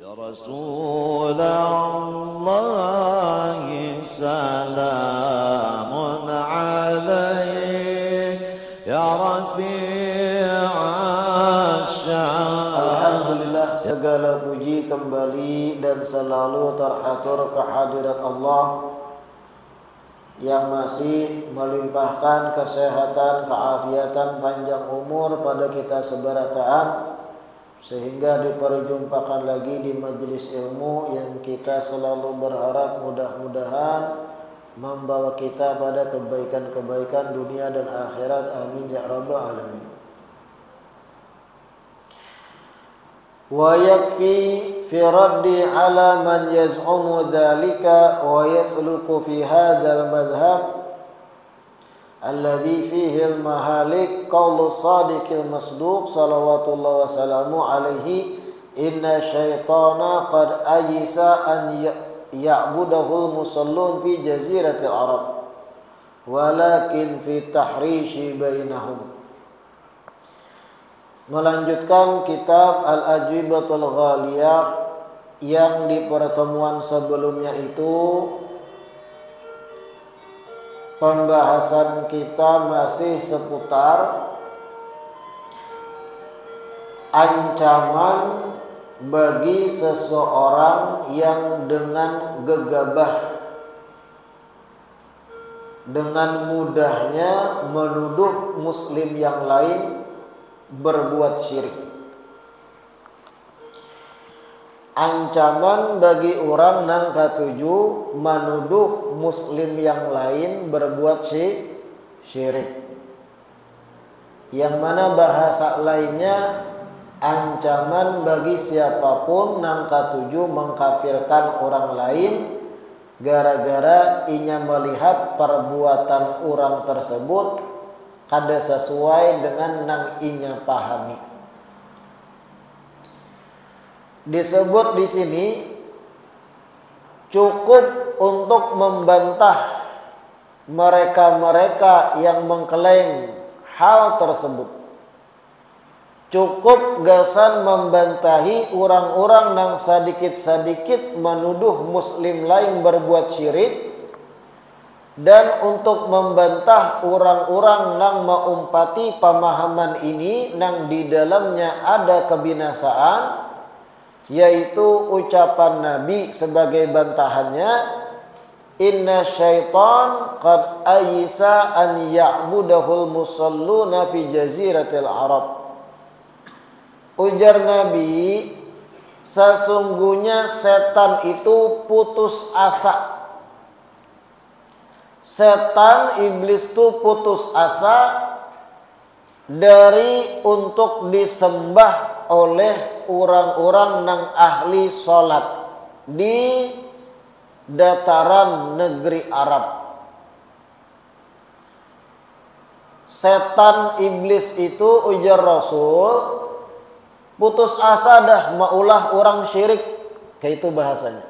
Ya Rasulullah salamun alaik ya Rafi'asyam. Alhamdulillah, segala puji kembali dan selalu terhatur kehadirat Allah yang masih melimpahkan kesehatan, keafiatan, panjang umur pada kita seberataan, sehingga diperjumpakan lagi di majelis ilmu yang kita selalu berharap mudah-mudahan membawa kita pada kebaikan-kebaikan dunia dan akhirat. Amin ya rabbal alamin. Wa yakfi fi raddi ala man yaz'umu dhalika wa yasluku fi hadzal madhhab alladhi fihi al-mahalik qawlu sadiqil masduq salawatullah wa salamu alaihi inna syaitana qad ayisa an ya'budahu al-musallun fi jaziratil arab walakin fi tahrishi bainahum. Melanjutkan kitab Al-Ajwibatul Ghaliyah yang di pertemuan sebelumnya itu pembahasan kita masih seputar ancaman bagi seseorang yang dengan gegabah, dengan mudahnya menuduh muslim yang lain berbuat syirik. Ancaman bagi orang nang katujuh menuduh muslim yang lain berbuat syirik. Yang mana bahasa lainnya ancaman bagi siapapun nang katujuh mengkafirkan orang lain gara-gara inya melihat perbuatan orang tersebut kada sesuai dengan nang inya pahami. Disebut di sini cukup untuk membantah mereka-mereka yang mengklaim hal tersebut. Cukup gasan membantahi orang-orang nang sedikit-sedikit menuduh muslim lain berbuat syirik, dan untuk membantah orang-orang nang mengumpati pemahaman ini nang di dalamnya ada kebinasaan, yaitu ucapan Nabi sebagai bantahannya, inna syaitan qad ayisa an ya'budahul musalluna fi jaziratil arab. Ujar Nabi, sesungguhnya setan itu putus asa. Setan, iblis itu putus asa dari untuk disembah oleh orang-orang nang ahli sholat di dataran negeri Arab. Setan iblis itu ujar Rasul putus asa dah maulah orang syirik, kayak itu bahasanya.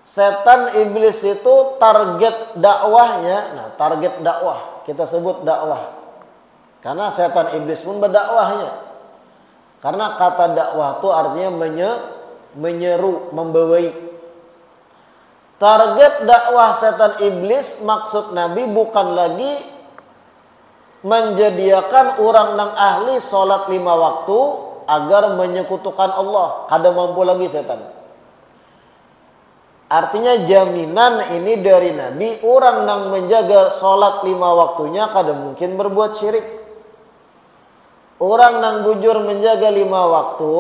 Setan iblis itu target dakwahnya, nah target dakwah kita sebut dakwah, karena setan iblis pun berdakwahnya. Karena kata dakwah itu artinya menyeru, membawai. Target dakwah setan iblis maksud Nabi bukan lagi menjadikan orang nang ahli sholat 5 waktu agar menyekutukan Allah, kada mampu lagi setan. Artinya jaminan ini dari Nabi, orang nang menjaga sholat 5 waktunya kada mungkin berbuat syirik. Orang nang bujur menjaga 5 waktu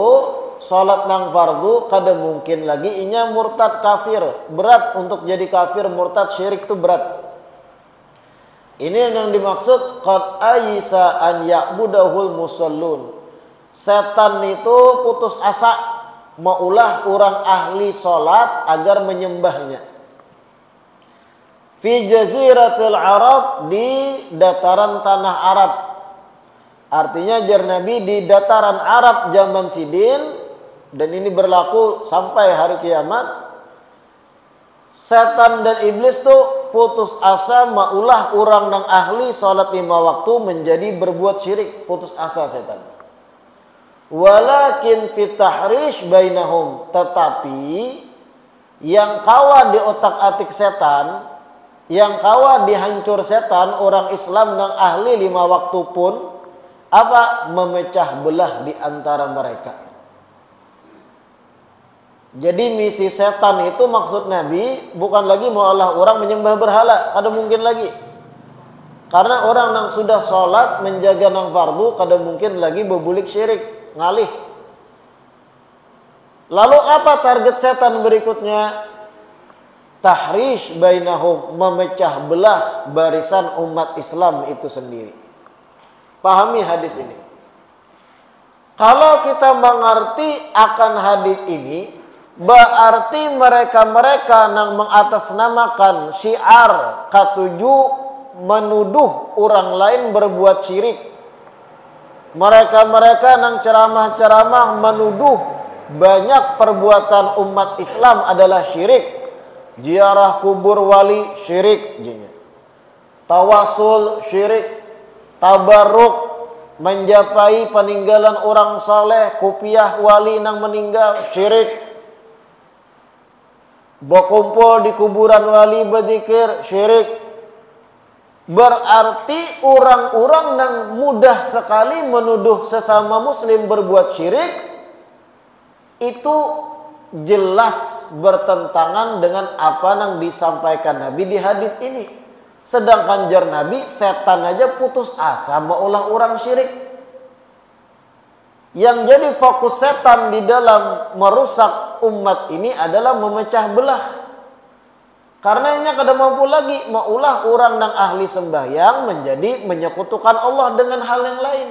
sholat nang fardu kada mungkin lagi inya murtad kafir. Berat untuk jadi kafir, murtad, syirik itu berat. Ini yang dimaksud qad ayisa an ya'budahul musallun. Setan itu putus asa maulah orang ahli sholat agar menyembahnya. Fi jaziratil Arab, di dataran tanah Arab. Artinya jar Nabi di dataran Arab zaman sidin, dan ini berlaku sampai hari kiamat. Setan dan iblis tuh putus asa maulah orang nang ahli sholat 5 waktu menjadi berbuat syirik. Putus asa setan. Walakin fit tahrish bainahum, tetapi yang kawa di otak-atik setan, yang kawa dihancur setan orang Islam dan ahli 5 waktu pun apa? Memecah belah di antara mereka. Jadi misi setan itu maksud Nabi bukan lagi maulah orang menyembah berhala, kada mungkin lagi. Karena orang yang sudah sholat menjaga nang fardu kada mungkin lagi bebulik syirik, ngalih. Lalu apa target setan berikutnya? Tahrish bainahum, memecah belah barisan umat Islam itu sendiri. Pahami hadis ini. Kalau kita mengerti akan hadis ini, berarti mereka-mereka yang mengatasnamakan syiar ketujuh menuduh orang lain berbuat syirik. Mereka-mereka yang ceramah-ceramah menuduh banyak perbuatan umat Islam adalah syirik. Ziarah kubur wali syirik, tawasul syirik, tabarruk menjapai peninggalan orang saleh, kopiah wali nang meninggal syirik, berkumpul di kuburan wali berzikir syirik. Berarti orang-orang yang mudah sekali menuduh sesama muslim berbuat syirik itu jelas bertentangan dengan apa yang disampaikan Nabi di hadis ini. Sedangkan jar Nabi, setan aja putus asa maulah orang syirik. Yang jadi fokus setan di dalam merusak umat ini adalah memecah belah. Karena ini kada mampu lagi maulah orang yang ahli sembahyang menjadi menyekutukan Allah dengan hal yang lain.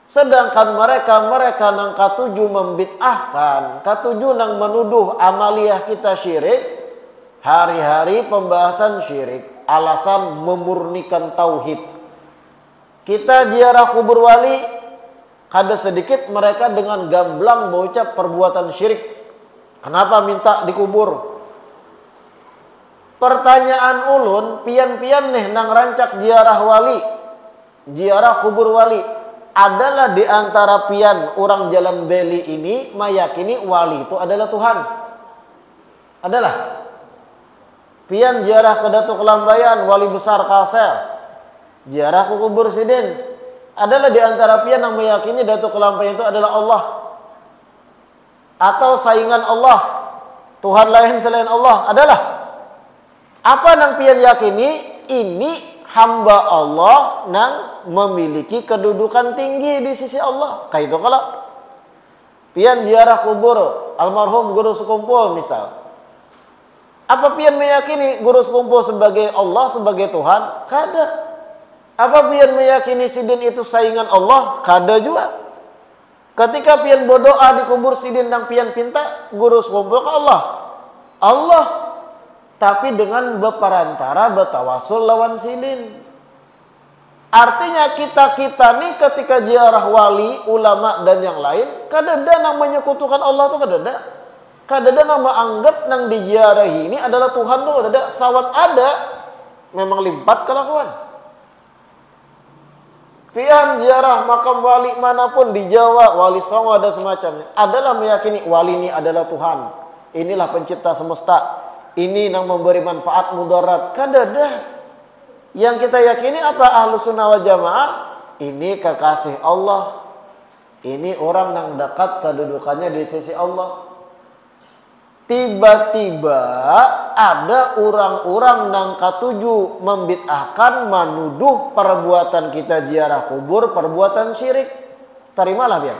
Sedangkan mereka yang ketujuh membid'ahkan, ketujuh yang menuduh amaliyah kita syirik, hari-hari pembahasan syirik, alasan memurnikan tauhid. Kita ziarah kubur wali, kada sedikit mereka dengan gamblang mengucap perbuatan syirik. Kenapa minta dikubur? Pertanyaan ulun, pian-pian nih nang rancak ziarah wali, ziarah kubur wali, adalah di antara pian orang Jalan Beli ini meyakini wali itu adalah Tuhan. Adalah. Pian ziarah ke Datuk Kelambayan, wali besar Kalsel, ziarah ke kubur Sidin, adalah di antara pian yang meyakini Datuk Kelambayan itu adalah Allah atau saingan Allah, Tuhan lain selain Allah. Adalah. Apa yang pian yakini? Ini hamba Allah yang memiliki kedudukan tinggi di sisi Allah. Kayak itu kalau pian ziarah kubur almarhum guru sekumpul misal. Apa pian meyakini guru sekumpul sebagai Allah, sebagai Tuhan? Kada. Apa pian meyakini Sidin itu saingan Allah? Kada juga. Ketika pian berdoa di kubur Sidin dan pian pinta guru sekumpul ke Allah. Allah. Tapi dengan berperantara bertawasul lawan Sidin. Artinya kita nih ketika ziarah wali, ulama dan yang lain, kadada nang menyekutukan Allah tuh kadada. Kadada nang menganggap nang diziarahi ini adalah Tuhan tuh kadada. Sawat ada, memang limpat kelakuan. Pian ziarah makam wali manapun di Jawa, wali Songo dan semacamnya, adalah meyakini wali ini adalah Tuhan. Inilah pencipta semesta. Ini yang memberi manfaat mudarat. Kadada. Yang kita yakini apa? Ahlus sunnah wal jamaah. Ini kekasih Allah. Ini orang yang dekat kedudukannya di sisi Allah. Tiba-tiba ada orang-orang yang ketujuh membid'ahkan, menuduh perbuatan kita ziarah kubur perbuatan syirik. Terimalah biar.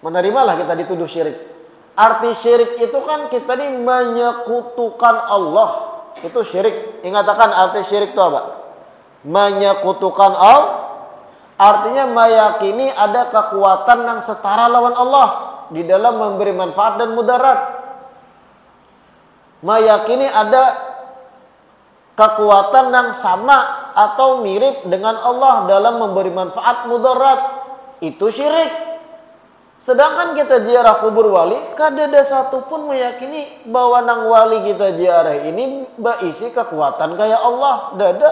Menerimalah kita dituduh syirik. Arti syirik itu kan kita ini menyekutukan Allah. Itu syirik. Ingatakan arti syirik itu apa? Menyekutukan Allah. Artinya meyakini ada kekuatan yang setara lawan Allah di dalam memberi manfaat dan mudarat. Meyakini ada kekuatan yang sama atau mirip dengan Allah dalam memberi manfaat mudarat. Itu syirik. Sedangkan kita ziarah kubur wali, kadada satu pun meyakini bahwa nang wali kita ziarah ini berisi kekuatan kayak Allah. Dada.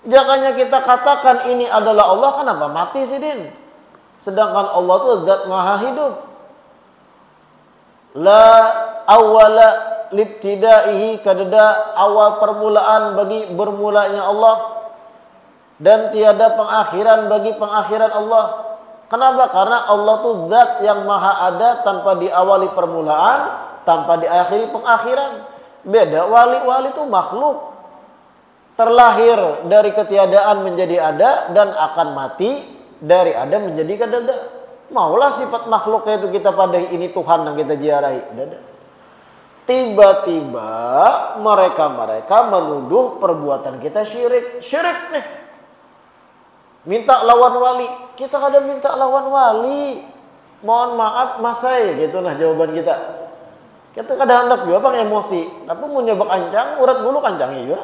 Jangannya kita katakan ini adalah Allah, kenapa mati Sidin? Sedangkan Allah itu zat maha hidup. La awwala libtidaihi, kadada awal permulaan bagi bermulanya Allah, dan tiada pengakhiran bagi pengakhiran Allah. Kenapa? Karena Allah itu zat yang maha ada tanpa diawali permulaan, tanpa diakhiri pengakhiran. Beda, wali-wali itu makhluk, terlahir dari ketiadaan menjadi ada dan akan mati dari ada menjadi kadada. Maulah sifat makhluknya itu kita padahi, ini Tuhan yang kita ziarahi. Tiba-tiba mereka menuduh perbuatan kita syirik. Syirik nih. Minta lawan wali. Kita kadang minta lawan wali. Mohon maaf mas saya, gitu nah jawaban kita. Kita kadang hendak juga bang emosi, tapi mau nyoba kancang, urat bulu kancangnya juga.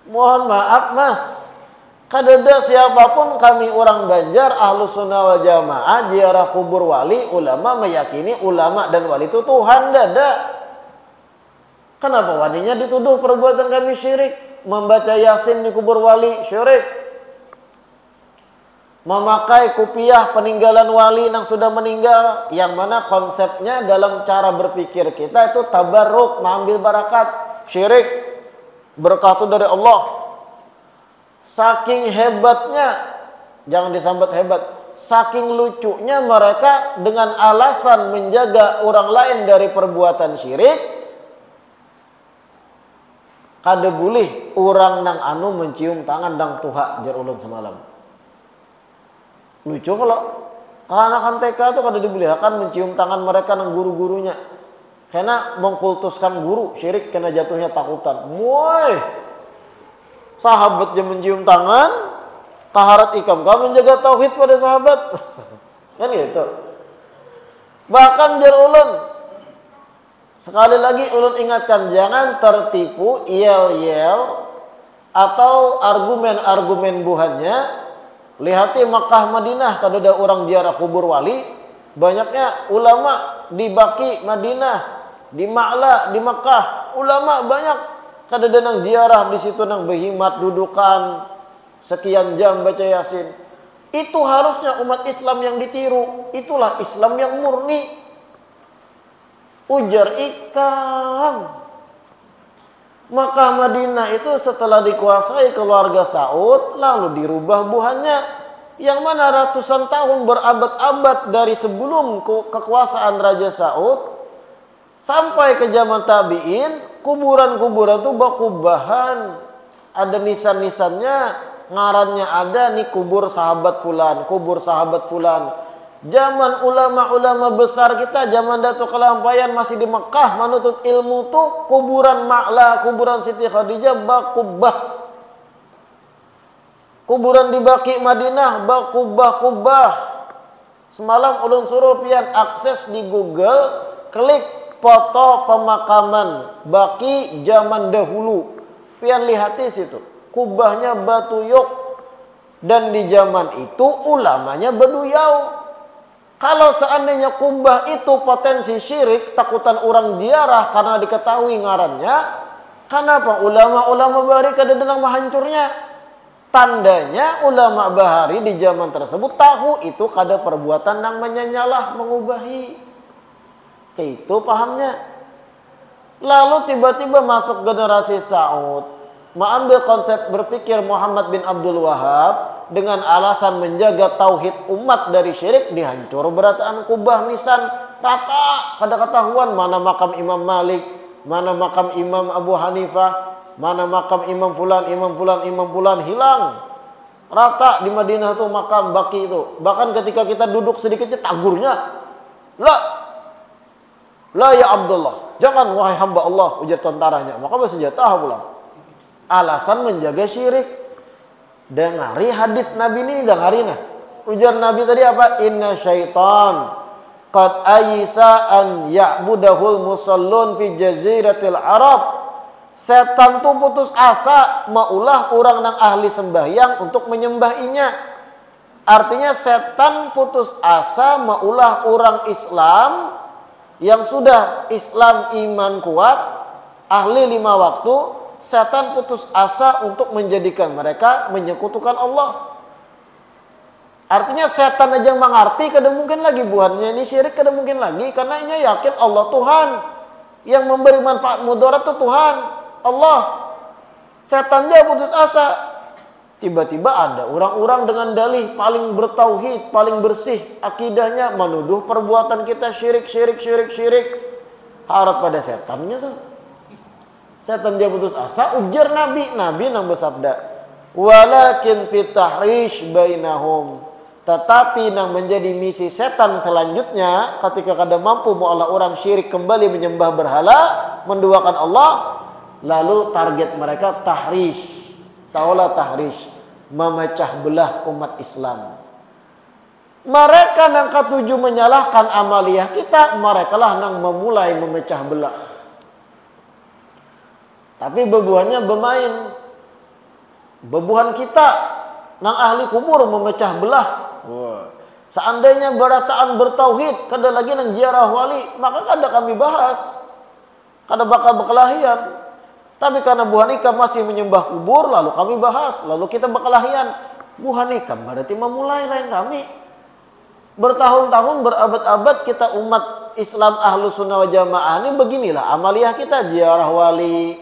Mohon maaf mas, kadada siapapun kami orang Banjar Ahlus Sunnah wal Jamaah ziarah kubur wali, ulama meyakini ulama dan wali itu Tuhan dada. Kenapa walinya dituduh perbuatan kami syirik? Membaca Yasin di kubur wali syirik. Memakai kupiah peninggalan wali yang sudah meninggal, yang mana konsepnya dalam cara berpikir kita itu tabarruk, mengambil barakat, syirik. Berkah itu dari Allah. Saking hebatnya, jangan disambat hebat, saking lucunya mereka dengan alasan menjaga orang lain dari perbuatan syirik, kada boleh orang nang anu mencium tangan dang tuha jar ulun semalam. Lucu kalau anak-anak TK itu kada dibolehkan mencium tangan mereka nang guru-gurunya, karena mengkultuskan guru, syirik kena jatuhnya takutan. Woi, sahabat yang mencium tangan, taharat ikam kau menjaga tauhid pada sahabat. Kan gitu. Bahkan jar ulun, sekali lagi ulun ingatkan, jangan tertipu yel-yel atau argumen-argumen buhannya. Lihati Makkah Madinah, kada ada orang ziarah kubur wali, banyaknya ulama di Baki Madinah, di Ma'la di Makkah, ulama banyak. Kada ada nang ziarah di situ nang berhimat dudukan sekian jam baca Yasin. Itu harusnya umat Islam yang ditiru. Itulah Islam yang murni. Ujar ikam. Makkah Madinah itu setelah dikuasai keluarga Saud, lalu dirubah buhannya, yang mana ratusan tahun berabad-abad dari sebelum kekuasaan Raja Saud sampai ke zaman tabi'in, kuburan-kuburan itu bakubahan, ada nisan-nisannya, ngarannya ada nih kubur sahabat fulan, kubur sahabat fulan. Zaman ulama-ulama besar kita, zaman Datuk Kelampayan masih di Mekah menuntut ilmu tuh, kuburan Ma'la, kuburan Siti Khadijah bakubah. Kuburan di Baki Madinah bakubah-kubah. Semalam ulun suruh pian akses di Google, klik foto pemakaman Baki zaman dahulu. Pian lihat di situ, kubahnya batu yok, dan di zaman itu ulamanya beduyau. Kalau seandainya kubah itu potensi syirik, takutan orang ziarah karena diketahui ngarannya, kenapa ulama-ulama bahari kada denang mahancurnya? Tandanya ulama bahari di zaman tersebut tahu itu kada perbuatan yang menyanyalah, mengubahi. Itu pahamnya. Lalu tiba-tiba masuk generasi Saud, mengambil konsep berpikir Muhammad bin Abdul Wahab dengan alasan menjaga tauhid umat dari syirik, dihancur berataan kubah nisan rata, kada ketahuan mana makam Imam Malik, mana makam Imam Abu Hanifah, mana makam Imam Fulan, Imam Fulan, Imam Fulan, hilang rata di Madinah tuh makam Baki itu. Bahkan ketika kita duduk sedikitnya tagurnya, la ya Abdullah, jangan wahai hamba Allah, ujar tentaranya, maka bersenjata pulang. Alasan menjaga syirik. Dengari hadis Nabi ini, dengarina. Ujar Nabi tadi apa? Inna syaitan qad ayisa an ya'budahul musallun fi jaziratil Arab. Setan tuh putus asa maulah orang nang ahli sembahyang untuk menyembahinya. Artinya setan putus asa maulah orang Islam yang sudah Islam iman kuat, ahli 5 waktu, setan putus asa untuk menjadikan mereka menyekutukan Allah. Artinya setan aja mengerti kada mungkin lagi buahnya ini syirik, kada mungkin lagi karena ia yakin Allah Tuhan. Yang memberi manfaat mudarat itu Tuhan, Allah. Setan dia putus asa. Tiba-tiba ada orang-orang dengan dalih paling bertauhid, paling bersih akidahnya, menuduh perbuatan kita syirik. Harap pada setannya tuh. Setan dia putus asa, ujar Nabi nang bersabda, walakin fit tahrish bainahum. Tetapi nang menjadi misi setan selanjutnya ketika kada mampu mengolah orang syirik kembali menyembah berhala, menduakan Allah, lalu target mereka tahrish. Taulah tahrish, memecah belah umat Islam. Mereka nang ketujuh menyalahkan amaliyah kita, mereka lah nang memulai memecah belah. Tapi bebuhannya bermain. Bebuhan kita nang ahli kubur memecah belah. Seandainya berataan bertauhid, kada lagi nang ziarah wali, maka kada kami bahas. Kada bakal berkelahian. Tapi karena Bu Hanikam masih menyembah kubur, lalu kami bahas, lalu kita berkelahian. Bu Hanikam berarti memulai lain kami. Bertahun-tahun, berabad-abad kita umat Islam ahlu sunnah wa jamaah ini beginilah amaliyah kita. Ziarah wali,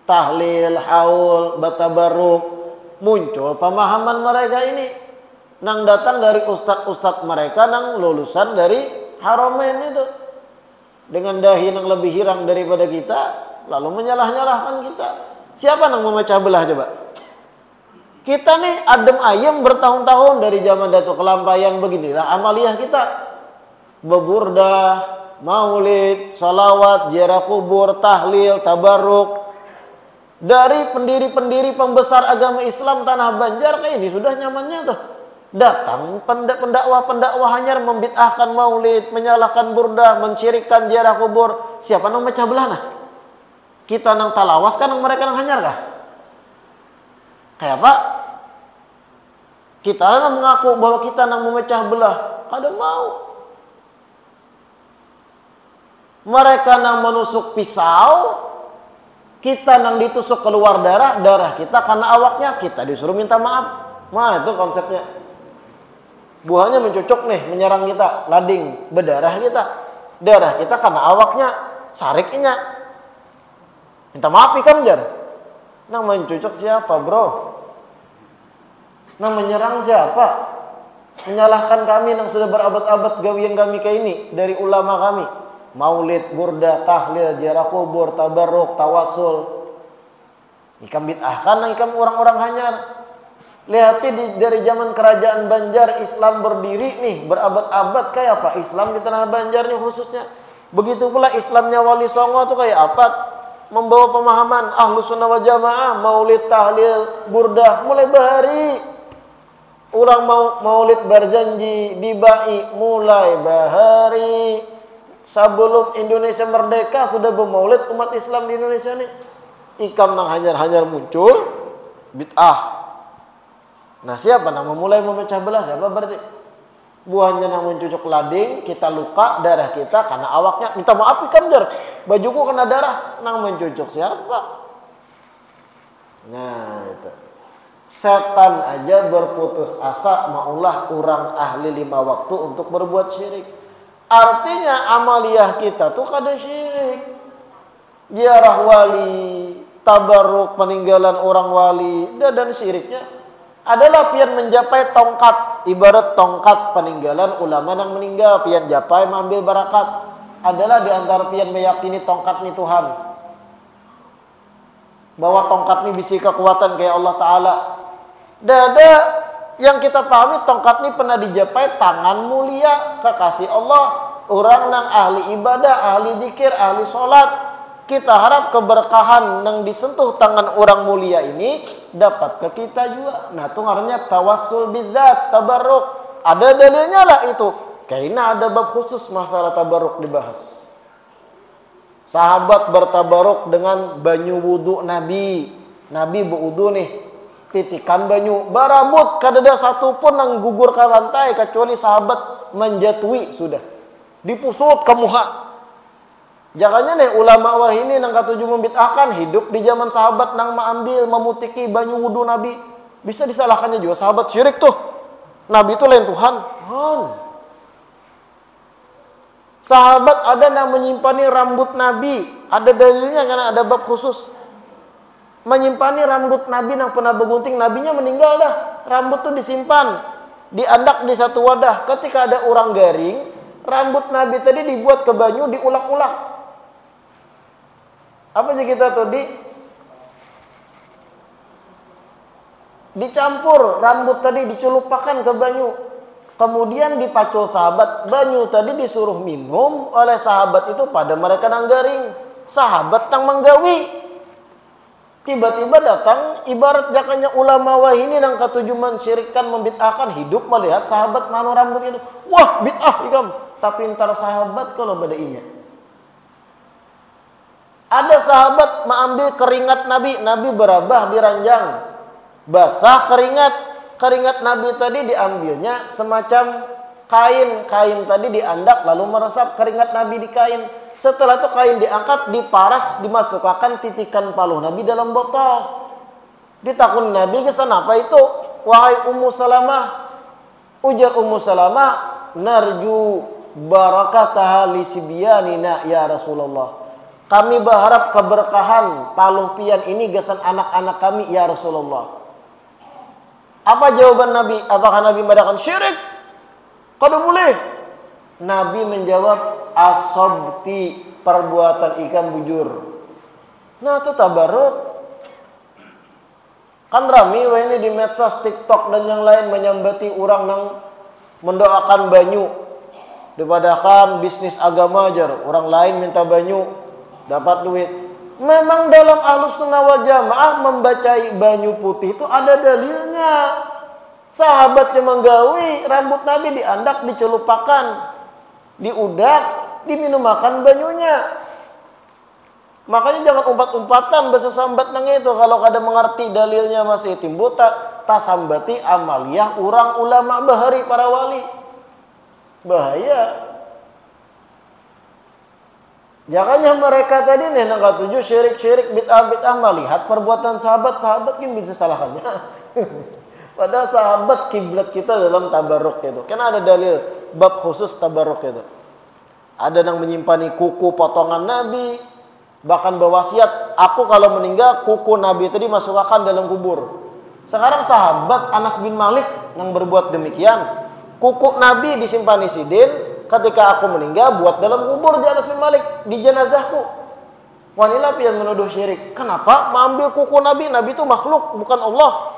tahlil, haul, batabarruk. Muncul pemahaman mereka ini. Nang datang dari ustadz-ustadz mereka, nang lulusan dari Haramain itu. Dengan dahi yang lebih hirang daripada kita, lalu menyalah-nyalahkan kita. Siapa yang memecah belah coba? Kita nih adem ayem bertahun-tahun dari zaman Datuk Kelampayan, beginilah amaliyah kita. Beburdah, maulid, salawat, ziarah kubur, tahlil, tabarruk. Dari pendiri-pendiri pembesar agama Islam Tanah Banjar kayak ini sudah nyamannya tuh. Datang pendakwah-pendakwah hanyar membid'ahkan maulid, menyalahkan burdah, mensyirikkan ziarah kubur. Siapa yang memecah belah nah? Kita nang talawas kan nang mereka nang hanyar kah? Kayak apa? Kita nang mengaku bahwa kita nang memecah belah. Kada mau. Mereka nang menusuk pisau, kita nang ditusuk keluar darah kita karena awaknya, kita disuruh minta maaf. Nah itu konsepnya. Buahnya mencocok nih, menyerang kita, lading, berdarah kita. Darah kita karena awaknya, sariknya. Minta maaf ikan jar. Nang mencocok siapa bro? Nang menyerang siapa? Menyalahkan kami nang sudah berabad-abad gawian kami kayak ini. Dari ulama kami. Maulid, burda, tahlil, ziarah kubur, tabarruk, tawasul. Ikam bid'ahkan nang ikam orang-orang hanyar. Lihat dari zaman kerajaan Banjar Islam berdiri nih berabad-abad kayak apa Islam di tanah Banjar nih khususnya. Begitu pula Islamnya Wali Songo tuh kayak apa? Membawa pemahaman ahlu sunnah wal jamaah, maulid, tahlil, burdah mulai bahari. Orang maulid Barzanji dibai mulai bahari. Sebelum Indonesia merdeka sudah bermaulid umat Islam di Indonesia nih. Ikam nang hanyar-hanyar muncul bid'ah. Nah siapa nang memulai memecah belah? Siapa berarti? Buahnya nang mencucuk lading, kita luka, darah kita karena awaknya. Minta maaf ikan jar, bajuku kena darah. Nang mencucuk siapa? Nah itu. Setan aja berputus asa maulah orang ahli 5 waktu untuk berbuat syirik. Artinya amaliyah kita tuh kada syirik. Ziarah wali, tabarruk peninggalan orang wali, dan syiriknya adalah pian mencapai tongkat, ibarat tongkat peninggalan ulama yang meninggal, pian japai mengambil barakat. Adalah diantara pian meyakini tongkat ini Tuhan, bahwa tongkat ini bisi kekuatan kayak Allah Ta'ala. Dada yang kita pahami tongkat ini pernah dijapai tangan mulia kekasih Allah, orang nang ahli ibadah, ahli zikir, ahli sholat. Kita harap keberkahan yang disentuh tangan orang mulia ini dapat ke kita juga. Nah itu ngarannya tawassul bidzat, tabarruk. Ada dalilnya lah itu. Kayaknya ada bab khusus masalah tabarruk dibahas. Sahabat bertabarruk dengan banyu wudu Nabi. Nabi berwudu nih, titikan banyu, barabut kadada satu pun yang gugur ke lantai kecuali sahabat menjatui sudah. Dipusut ke muha. Jangannya nih ulama wah ini nang katujuh membid'ahkan hidup di zaman sahabat nang mengambil memutiki banyu wudu Nabi. Bisa disalahkannya juga sahabat syirik tuh. Nabi itu lain Tuhan. Sahabat ada yang menyimpannya rambut Nabi. Ada dalilnya karena ada bab khusus. Menyimpannya rambut Nabi yang pernah bergunting. Nabinya meninggal dah. Rambut itu disimpan. Diandak di satu wadah. Ketika ada orang garing, rambut Nabi tadi dibuat ke banyu, diulak-ulak. Apa aja kita tuh? Dicampur rambut tadi, dicelupkan ke banyu. Kemudian dipacul sahabat. Banyu tadi disuruh minum oleh sahabat itu pada mereka nang garing. Sahabat nang menggawi. Tiba-tiba datang ibarat jakanya ulama wah ini nang katuju mensyirikkan, membid'ahkan, hidup melihat sahabat nano rambut itu. Wah, bid'ah ikam. Tapi ntar sahabat kalau badainya. Ada sahabat mengambil keringat Nabi. Nabi berabah di ranjang. Basah keringat Nabi tadi diambilnya semacam kain tadi diandak lalu meresap keringat Nabi di kain. Setelah itu kain diangkat, diparas, dimasukkan titikan paluh Nabi dalam botol. Ditakun Nabi kesan apa itu? Wahai Ummu Salamah, ujar Ummu Salamah, narju barakataha li sibyanina ya Rasulullah. Kami berharap keberkahan paluh pian ini gesan anak-anak kami ya Rasulullah. Apa jawaban Nabi? Apakah Nabi mengatakan syirik? Kada boleh. Nabi menjawab asobti, perbuatan ikan bujur. Nah itu tabaruk. Kan rame ini di medsos, TikTok dan yang lain menyambati orang yang mendoakan banyu. Dipadakan bisnis agama aja, orang lain minta banyu dapat duit. Memang dalam Ahlus Sunnah wal Jamaah membacai banyu putih itu ada dalilnya. Sahabatnya menggawi, rambut Nabi diandak, dicelupkan, diudak, diminumkan banyunya. Makanya jangan umpat-umpatan bahasa sambat nang itu. Kalau kada mengerti dalilnya masih timbul tak sambati amaliyah orang ulama bahari para wali. Bahaya. Jangannya mereka tadi nih nang katuju syirik bid'ah melihat perbuatan sahabat kan bisa salahkannya. Padahal sahabat kiblat kita dalam tabarruk itu. Kan ada dalil bab khusus tabarruk itu. Ada yang menyimpan kuku potongan Nabi, bahkan berwasiat, aku kalau meninggal kuku Nabi tadi masukkan dalam kubur. Sekarang sahabat Anas bin Malik yang berbuat demikian, kuku Nabi disimpan di sidin, ketika aku meninggal buat dalam kubur di Anas bin Malik di jenazahku. Wanita yang menuduh syirik. Kenapa mengambil kuku Nabi? Nabi itu makhluk, bukan Allah.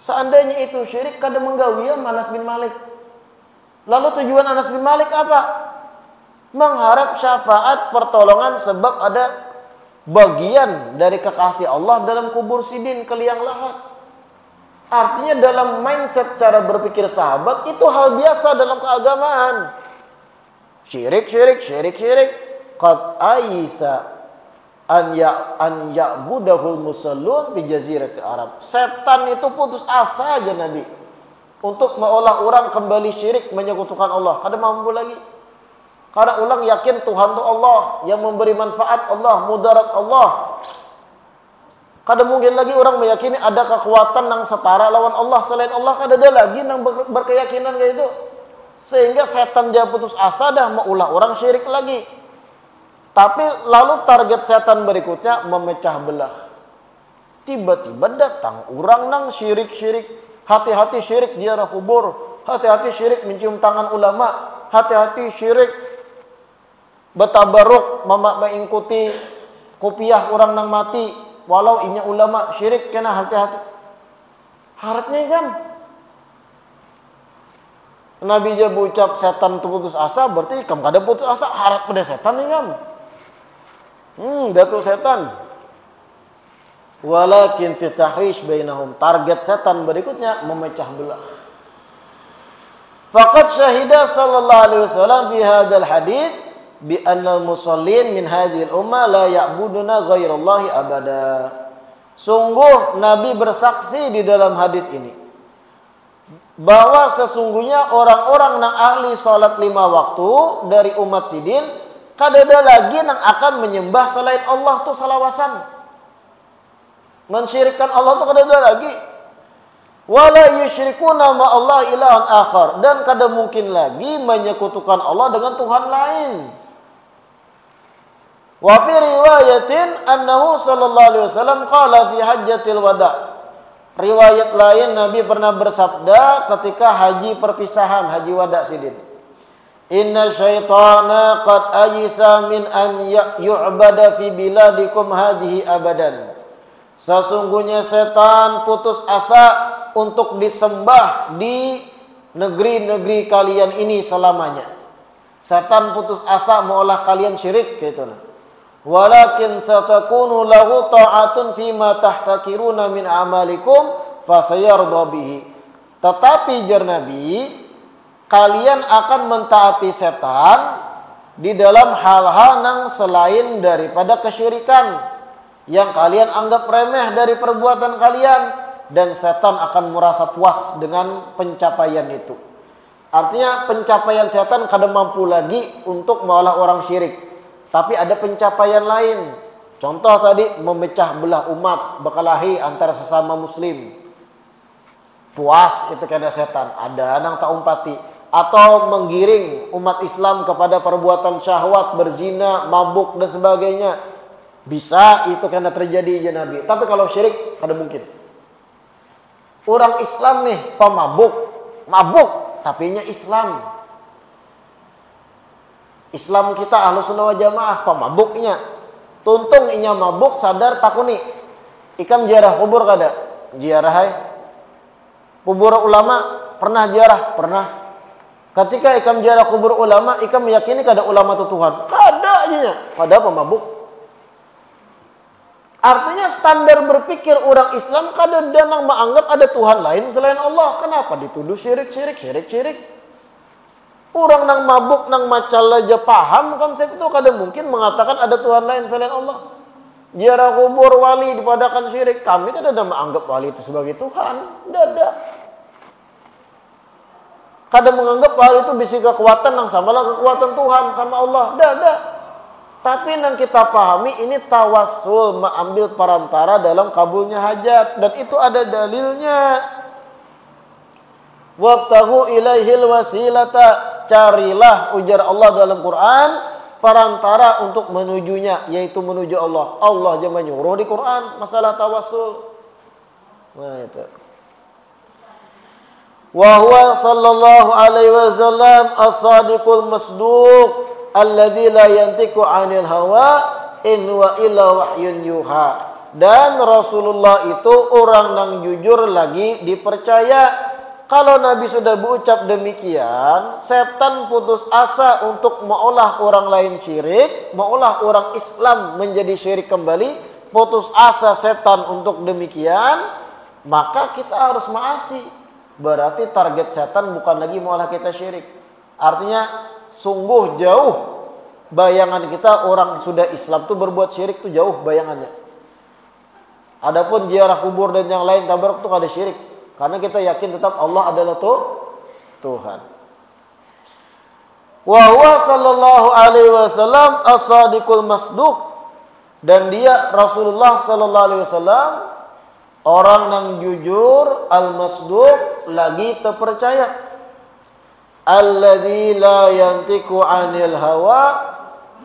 Seandainya itu syirik, kada menggawiam Anas bin Malik. Lalu tujuan Anas bin Malik apa? Mengharap syafaat pertolongan sebab ada bagian dari kekasih Allah dalam kubur sidin ke liang lahat. Artinya dalam mindset cara berpikir sahabat itu hal biasa dalam keagamaan. Syirik. Qad aisa an ya'budahul musallun fi jaziratil Arab. Setan itu putus asa aja Nabi untuk mengolah orang kembali syirik menyekutukan Allah. Kada mampu lagi. Karena ulang yakin Tuhan itu Allah yang memberi manfaat Allah, mudarat Allah. Kada mungkin lagi orang meyakini ada kekuatan yang setara lawan Allah selain Allah. Kada ada lagi yang berkeyakinan kayak itu. Sehingga setan dia putus asa dah mau ulah orang syirik lagi. Tapi lalu target setan berikutnya memecah belah. Tiba-tiba datang orang nang syirik. Hati-hati syirik ziarah kubur. Hati-hati syirik mencium tangan ulama. Hati-hati syirik betabaruk mengikuti kopiah orang nang mati. Walau inya ulama syirik kena hati-hati. Harapnya kan Nabi dia ucap setan itu putus asa, berarti kamu kada putus asa, harap pada setan nih kan. Datuk setan. Walakin fi tahrish bainahum, target setan berikutnya memecah belah. Faqad syahida sallallahu alaihi wasallam fi hadzal hadits bi anna al-musallin min hadhihi al-ummah la ya'buduna ghairallahi abada. Sungguh Nabi bersaksi di dalam hadis ini bahwa sesungguhnya orang-orang yang ahli salat 5 waktu dari umat sidin kada ada lagi yang akan menyembah selain Allah tuh salawasan. Mensyirikkan Allah tuh kada ada lagi. Wala yusyrikuna ma Allah ilahan akhar, dan kada mungkin lagi menyekutukan Allah dengan Tuhan lain. Wa fi riwayatin annahu sallallahu alaihi wasallam qala fi hajjatil wada. Riwayat lain Nabi pernah bersabda ketika haji perpisahan, haji wada sidin. Inna syaitana qad ayisa min an yu'bada fi biladikum hadhihi abadan. Sesungguhnya setan putus asa untuk disembah di negeri-negeri kalian ini selamanya. Setan putus asa maulah kalian syirik gitu. Walakin satakunu lahu ta'atun fima tahtakiruna min amalikum fasayarda bihi. Tetapi jar Nabi, kalian akan mentaati setan di dalam hal-hal yang selain daripada kesyirikan yang kalian anggap remeh dari perbuatan kalian, dan setan akan merasa puas dengan pencapaian itu. Artinya pencapaian setan kadang mampu lagi untuk mengolah orang syirik, tapi ada pencapaian lain. Contoh tadi memecah belah umat, berkelahi antara sesama muslim. Puas itu kena setan, ada nang tak umpati. Atau menggiring umat Islam kepada perbuatan syahwat, berzina, mabuk dan sebagainya. Bisa itu karena terjadi ya Nabi. Tapi kalau syirik kada mungkin. Orang Islam nih pemabuk, mabuk tapinya Islam. Islam kita Ahlus Sunnah wal Jamaah pemabuknya. Tuntung inya mabuk sadar takuni. Ikam ziarah kubur kada? Ziarah hai. Kubur ulama pernah ziarah? Pernah. Ketika ikam ziarah kubur ulama, ikam meyakini kada ulama itu Tuhan? Kada aja. Kada pemabuk. Artinya standar berpikir orang Islam kada danang menganggap ada Tuhan lain selain Allah. Kenapa dituduh syirik? Orang nang mabuk nang macal aja paham konsep itu, kada mungkin mengatakan ada Tuhan lain selain Allah. Ziarah kubur wali dipadakan syirik. Kami kada ada menganggap wali itu sebagai Tuhan. Tidak. Kada menganggap wali itu bisi kekuatan nang samalah kekuatan Tuhan sama Allah. Tidak. Tapi yang kita pahami ini tawassul, mengambil perantara dalam kabulnya hajat, dan itu ada dalilnya. Wabtaghu ilaihil wasilata, carilah ujar Allah dalam Quran perantara untuk menujunya, yaitu menuju Allah. Allah aja menyuruh di Quran masalah tawassul. Nah itu. Wa huwa sallallahu alaihi wasallam as-sadiqul masduq alladzi la yantiqu 'anil hawa in wa illa wahyun yuha. Dan Rasulullah itu orang yang jujur lagi dipercaya. Kalau Nabi sudah berucap demikian, setan putus asa untuk mengolah orang lain syirik, mengolah orang Islam menjadi syirik kembali, putus asa setan untuk demikian, maka kita harus maasi. Berarti target setan bukan lagi mengolah kita syirik. Artinya sungguh jauh bayangan kita orang sudah Islam tuh berbuat syirik tuh jauh bayangannya. Adapun ziarah kubur dan yang lain tabaruk tuh ada syirik, karena kita yakin tetap Allah adalah Tuhan. Wa huwa sallallahu alaihi wasallam as-sadiqul masduq, dan dia Rasulullah sallallahu alaihi wasallam orang yang jujur, al-masduq, lagi terpercaya. Alladzi la yantiqu 'anil hawa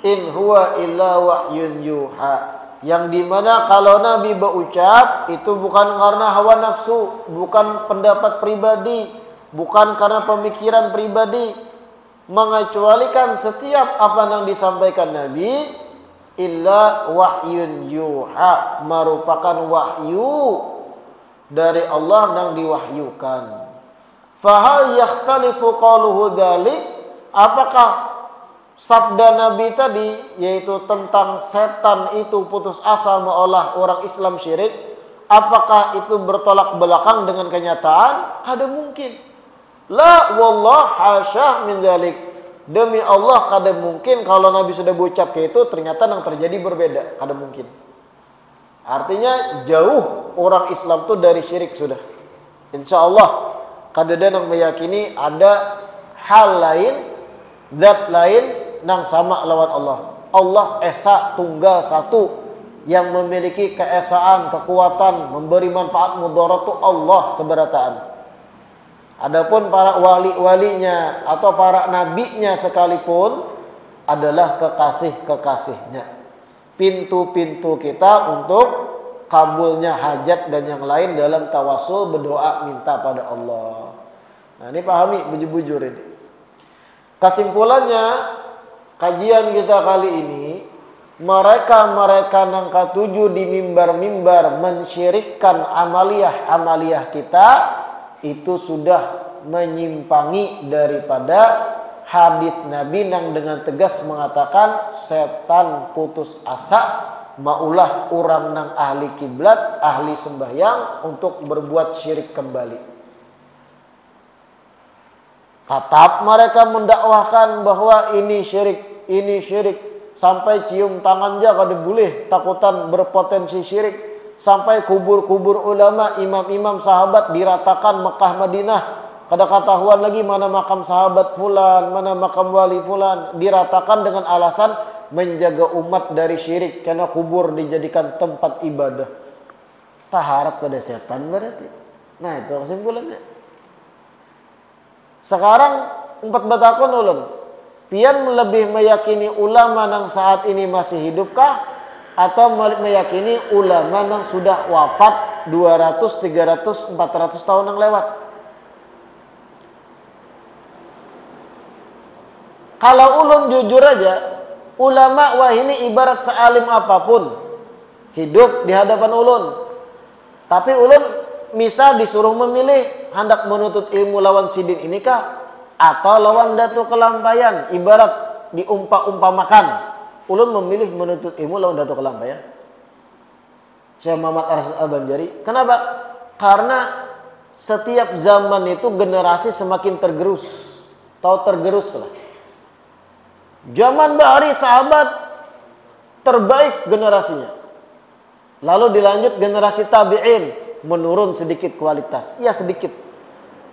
in huwa illa wahyun yuha. Yang dimana kalau Nabi berucap itu bukan karena hawa nafsu, bukan pendapat pribadi, bukan karena pemikiran pribadi, mengecualikan setiap apa yang disampaikan Nabi illa wahyun yuha, merupakan wahyu dari Allah yang diwahyukan. Fahal yakhtalifu qaluhu dzalik, apakah sabda Nabi tadi yaitu tentang setan itu putus asa mengolah orang Islam syirik, apakah itu bertolak belakang dengan kenyataan? Kada mungkin. La wallah hasyah min dzalik. Demi Allah kada mungkin kalau Nabi sudah berucap kayak itu ternyata yang terjadi berbeda. Kada mungkin. Artinya jauh orang Islam itu dari syirik sudah. Insyaallah kada ada yang meyakini ada hal lain, zat lain nang sama lawan Allah. Allah esa tunggal satu, yang memiliki keesaan, kekuatan, memberi manfaat mudarat itu Allah seberataan. Adapun para wali-walinya atau para nabinya sekalipun adalah kekasih-kekasihnya. Pintu-pintu kita untuk kabulnya hajat dan yang lain dalam tawasul berdoa minta pada Allah. Nah, ini pahami bujur-bujur ini. Kesimpulannya kajian kita kali ini, mereka yang ketujuh di mimbar-mimbar mensyirikkan amaliyah kita itu sudah menyimpangi daripada hadis Nabi yang dengan tegas mengatakan setan putus asa maulah orang nang ahli kiblat, ahli sembahyang untuk berbuat syirik kembali. Tetap mereka mendakwahkan bahwa ini syirik, sampai cium tangan aja kada boleh, takutan berpotensi syirik, sampai kubur-kubur ulama, imam-imam sahabat diratakan Mekah Madinah, kada ketahuan lagi mana makam sahabat fulan, mana makam wali fulan, diratakan dengan alasan menjaga umat dari syirik karena kubur dijadikan tempat ibadah. Taharat pada setan berarti. Nah, itu kesimpulannya. Sekarang 4 batakon ulun, pian lebih meyakini ulama yang saat ini masih hidupkah atau meyakini ulama yang sudah wafat 200, 300, 400 tahun yang lewat? Kalau ulun jujur aja, ulama wah ini ibarat sealim apapun hidup di hadapan ulun. Tapi ulun misal disuruh memilih hendak menuntut ilmu lawan sidin ini kah atau lawan Datu Kelampayan, ibarat diumpamakan, ulun memilih menuntut ilmu lawan Datu Kelampayan, Syekh Muhammad Arsyad Al-Banjari. Kenapa? Karena setiap zaman itu generasi semakin tergerus, tergerus lah. Zaman bahari sahabat terbaik generasinya, lalu dilanjut generasi tabi'in, menurun sedikit kualitas, ya sedikit.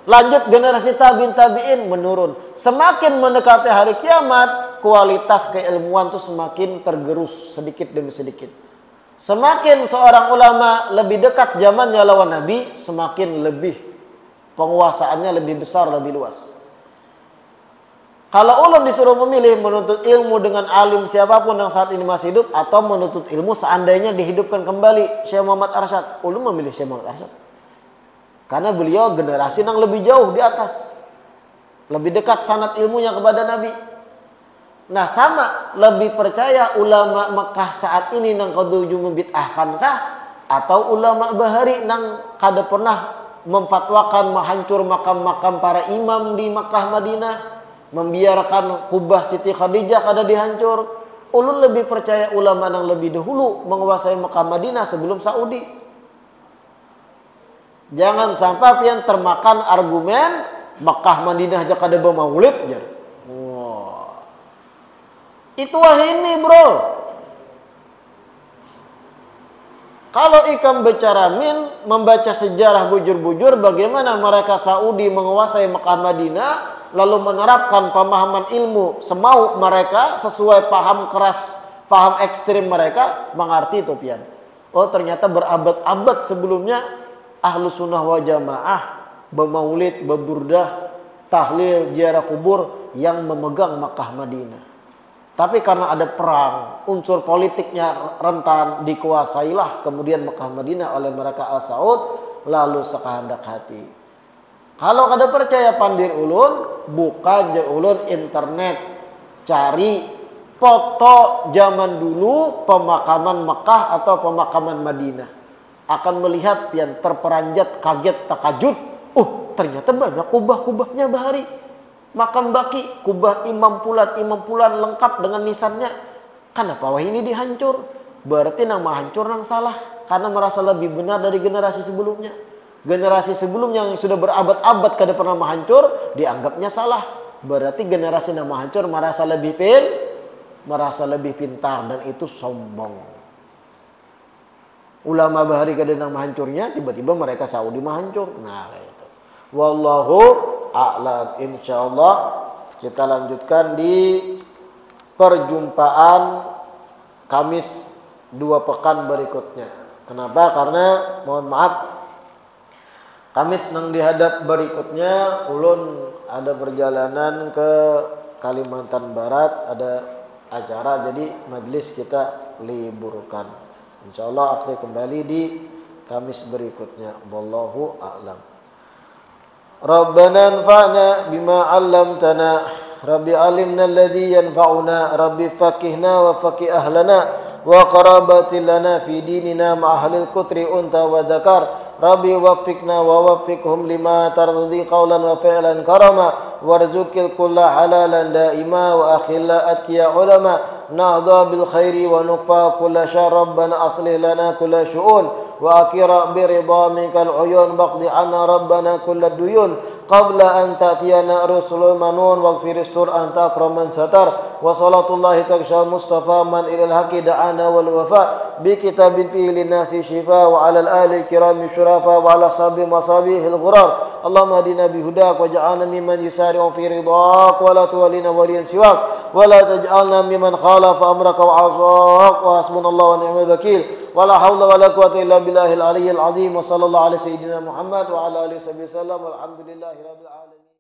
Lanjut generasi tabi'in menurun. Semakin mendekati hari kiamat, kualitas keilmuan itu semakin tergerus sedikit demi sedikit. Semakin seorang ulama lebih dekat zamannya lawan Nabi, semakin lebih penguasaannya lebih besar, lebih luas. Kalau ulun disuruh memilih menuntut ilmu dengan alim siapapun yang saat ini masih hidup atau menuntut ilmu seandainya dihidupkan kembali Syekh Muhammad Arsyad, ulun memilih Syekh Muhammad Arsyad. Karena beliau generasi yang lebih jauh di atas, lebih dekat sanad ilmunya kepada Nabi. Nah, sama lebih percaya ulama Mekah saat ini nang ketujuh membid'ahkankah atau ulama bahari nang kada pernah memfatwakan menghancur makam-makam para imam di Mekah Madinah, membiarkan kubah Siti Khadijah kada dihancur. Ulun lebih percaya ulama yang lebih dahulu menguasai Mekah Madinah sebelum Saudi. Jangan sampai pian termakan argumen Mekah Madinah aja kada bermaulid jar. Wah. Itu wah ini, bro. Kalau ikam bicara membaca sejarah bujur-bujur bagaimana mereka Saudi menguasai Mekah Madinah, lalu menerapkan pemahaman ilmu semau mereka sesuai paham keras, paham ekstrim mereka, mengerti itu pian. Oh, ternyata berabad-abad sebelumnya ahlu sunnah wal jamaah bermaulid, berburdah, tahlil, ziarah kubur yang memegang Mekah Madinah. Tapi karena ada perang, unsur politiknya rentan, dikuasailah kemudian Mekah Madinah oleh mereka Al-Saud, lalu sekehendak hati. Kalau kada percaya pandir ulun, buka je ulun internet, cari foto zaman dulu pemakaman Mekah atau pemakaman Madinah. Akan melihat pian terperanjat, kaget, takajud. Oh, ternyata banyak kubah-kubahnya bahari. Makam baki, kubah imam pulan lengkap dengan nisannya. Kenapa wah ini dihancur? Berarti nang hancur nang salah karena merasa lebih benar dari generasi sebelumnya. Generasi sebelumnya yang sudah berabad-abad kada pernah menghancur, dianggapnya salah. Berarti generasi yang menghancur merasa lebih pintar dan itu sombong. Ulama bahari kada nang menghancurnya, tiba-tiba mereka Saudi menghancur. Nah, kayak itu. Wallahu a'lam. Insyaallah kita lanjutkan di perjumpaan Kamis 2 pekan berikutnya. Kenapa? Karena mohon maaf, Kamis nang dihadap berikutnya ulun ada perjalanan ke Kalimantan Barat, ada acara, jadi majelis kita liburkan. Insyaallah akan kembali di Kamis berikutnya. Wallahu a'lam. Rabbana anfa'na bima 'allamtana. Rabbi alimna alladhi yanfa'una. Rabbi faqihna wa faqih ahlana wa qarabatil lana fi dinina ma ahlil kutri unta wa dzakar. Rabbi waffiqna wa waffiqhum lima tardhi qawlan wa fi'lan karama warzuqil kulla halalan daima wa akhilla atqiya ulama nahdha bil khairi wa nukfa kulla syarr rabbana aslih lana kulla syu'un wa akira bi ridha minkal uyun baqdi anna rabbana kulla duyun qabla an ta'tiyana rusulul manun waghfir istur anta akraman satar wa salatullahi taksha mustafa man ilal haqi da'ana wal wafa bi kitabin fihi linnasi shifa wa alal ali kirami syurafa wa ala sabi masabihil ghurar Allahumma hadina bihudak wa ja'alna mimman yusari'u fi ridhak wa la tuwallina waliyan siwak wa la taj'alna mimman khalafa amraka wa 'asak wa hasbunallahu wa ni'mal wakil wa la hawla wa la quwwata illa billahil aliyyil azim wa sallallahu ala sayyidina Muhammad wa ala alihi wasallam walhamdulillahi rabbil alamin.